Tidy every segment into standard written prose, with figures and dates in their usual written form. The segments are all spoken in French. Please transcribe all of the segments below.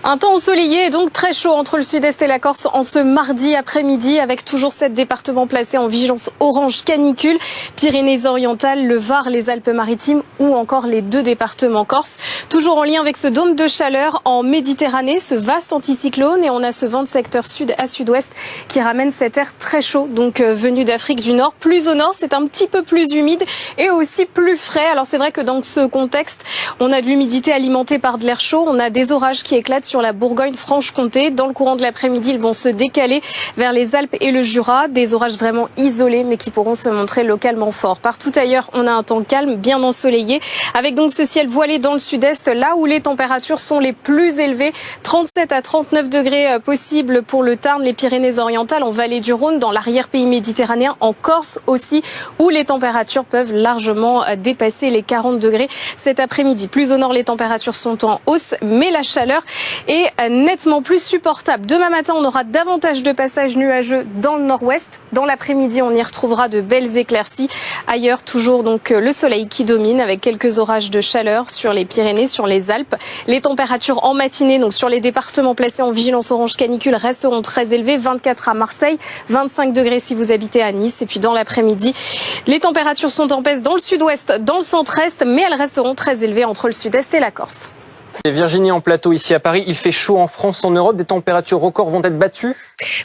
Un temps ensoleillé et donc très chaud entre le sud-est et la Corse en ce mardi après-midi, avec toujours 7 départements placés en vigilance orange canicule, Pyrénées-Orientales, le Var, les Alpes-Maritimes ou encore les 2 départements corses. Toujours en lien avec ce dôme de chaleur en Méditerranée, ce vaste anticyclone, et on a ce vent de secteur sud à sud-ouest qui ramène cet air très chaud, donc venu d'Afrique du Nord. Plus au nord, c'est un petit peu plus humide et aussi plus frais. Alors c'est vrai que dans ce contexte, on a de l'humidité alimentée par de l'air chaud, on a des orages qui éclatent sur la Bourgogne-Franche-Comté. Dans le courant de l'après-midi, ils vont se décaler vers les Alpes et le Jura. Des orages vraiment isolés, mais qui pourront se montrer localement forts. Partout ailleurs, on a un temps calme, bien ensoleillé, avec donc ce ciel voilé dans le sud-est, là où les températures sont les plus élevées. 37 à 39 degrés possibles pour le Tarn, les Pyrénées-Orientales, en vallée du Rhône, dans l'arrière-pays méditerranéen, en Corse aussi, où les températures peuvent largement dépasser les 40 degrés cet après-midi. Plus au nord, les températures sont en hausse, mais la chaleur est nettement plus supportable. Demain matin, on aura davantage de passages nuageux dans le nord-ouest. Dans l'après-midi, on y retrouvera de belles éclaircies. Ailleurs, toujours donc le soleil qui domine, avec quelques orages de chaleur sur les Pyrénées, sur les Alpes. Les températures en matinée, donc sur les départements placés en vigilance orange canicule, resteront très élevées. 24 à Marseille, 25 degrés si vous habitez à Nice. Et puis dans l'après-midi, les températures sont en baisse dans le sud-ouest, dans le centre-est, mais elles resteront très élevées entre le sud-est et la Corse. Et Virginie en plateau ici à Paris, il fait chaud en France, en Europe, des températures records vont être battues?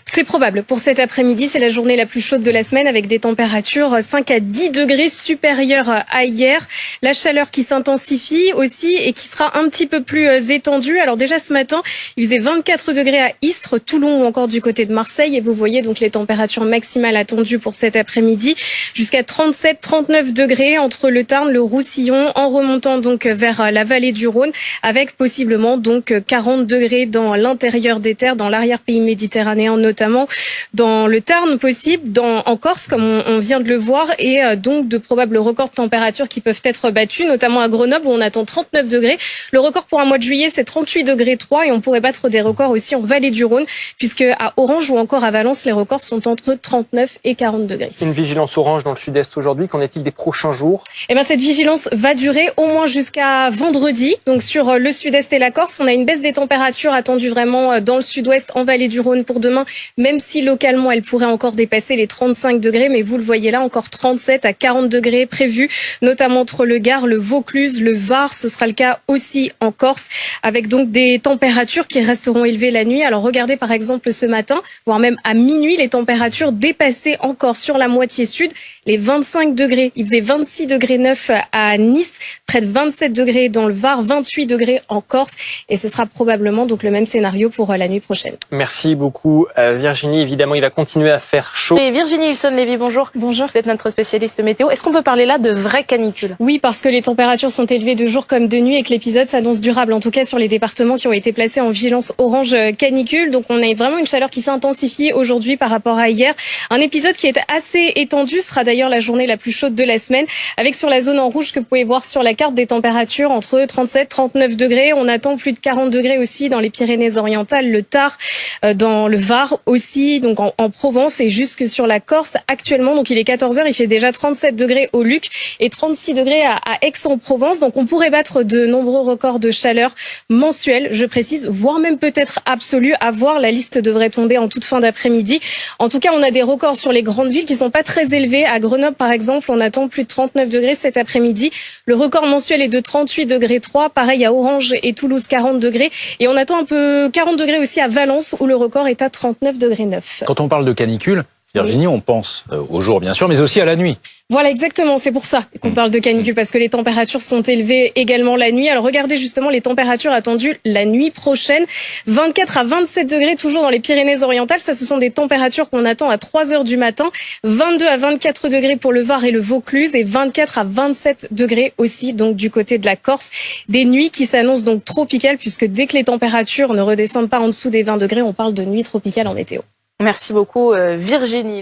C'est probable. Pour cet après-midi, c'est la journée la plus chaude de la semaine, avec des températures 5 à 10 degrés supérieures à hier. La chaleur qui s'intensifie aussi et qui sera un petit peu plus étendue. Alors déjà ce matin, il faisait 24 degrés à Istres, Toulon ou encore du côté de Marseille. Et vous voyez donc les températures maximales attendues pour cet après-midi, jusqu'à 37-39 degrés entre le Tarn, le Roussillon, en remontant donc vers la vallée du Rhône, avec possiblement donc 40 degrés dans l'intérieur des terres, dans l'arrière-pays méditerranéen notamment, dans le Tarn possible, en Corse comme on vient de le voir, et donc de probables records de température qui peuvent être battus, notamment à Grenoble où on attend 39 degrés. Le record pour un mois de juillet, c'est 38 degrés 3, et on pourrait battre des records aussi en vallée du Rhône, puisque à Orange ou encore à Valence, les records sont entre 39 et 40 degrés. Une vigilance orange dans le sud-est aujourd'hui, qu'en est-il des prochains jours? Eh bien, cette vigilance va durer au moins jusqu'à vendredi. Donc sur le sud-est et la Corse, on a une baisse des températures attendue vraiment dans le sud-ouest, en vallée du Rhône pour demain, même si localement elle pourrait encore dépasser les 35 degrés, mais vous le voyez là, encore 37 à 40 degrés prévus, notamment entre le Gard, le Vaucluse, le Var. Ce sera le cas aussi en Corse, avec donc des températures qui resteront élevées la nuit. Alors regardez par exemple ce matin, voire même à minuit, les températures dépassaient encore sur la moitié sud les 25 degrés. Il faisait 26 degrés 9 à Nice, près de 27 degrés dans le Var, 28 degrés en Corse, et ce sera probablement donc le même scénario pour la nuit prochaine. Merci beaucoup Virginie. Évidemment, il va continuer à faire chaud. Et Virginie Ilson-Lévy, bonjour. Bonjour. Vous êtes notre spécialiste météo. Est-ce qu'on peut parler là de vraie canicule? Oui, parce que les températures sont élevées de jour comme de nuit et que l'épisode s'annonce durable, en tout cas sur les départements qui ont été placés en vigilance orange canicule. Donc on a vraiment une chaleur qui s'intensifie aujourd'hui par rapport à hier. Un épisode qui est assez étendu, sera d'ailleurs la journée la plus chaude de la semaine, avec sur la zone en rouge que vous pouvez voir sur la carte des températures entre 37 et 39 degrés. On attend plus de 40 degrés aussi dans les Pyrénées-Orientales, le Tarn, dans le Var aussi, donc en Provence, et jusque sur la Corse actuellement. Donc il est 14h, il fait déjà 37 degrés au Luc et 36 degrés à Aix-en-Provence. Donc on pourrait battre de nombreux records de chaleur mensuels, je précise, voire même peut-être absolus. À voir, la liste devrait tomber en toute fin d'après-midi. En tout cas, on a des records sur les grandes villes qui sont pas très élevés. À Grenoble, par exemple, on attend plus de 39 degrés cet après-midi. Le record mensuel est de 38 degrés 3. Pareil à Orange et Toulouse, 40 degrés. Et on attend un peu 40 degrés aussi à Valence, où le record est à 39 degrés 9. Quand on parle de canicule, Virginie, on pense au jour bien sûr, mais aussi à la nuit. Voilà, exactement, c'est pour ça qu'on parle de canicule, parce que les températures sont élevées également la nuit. Alors regardez justement les températures attendues la nuit prochaine. 24 à 27 degrés toujours dans les Pyrénées-Orientales. Ça, ce sont des températures qu'on attend à 3 heures du matin. 22 à 24 degrés pour le Var et le Vaucluse, et 24 à 27 degrés aussi donc du côté de la Corse. Des nuits qui s'annoncent donc tropicales, puisque dès que les températures ne redescendent pas en dessous des 20 degrés, on parle de nuit tropicale en météo. Merci beaucoup Virginie.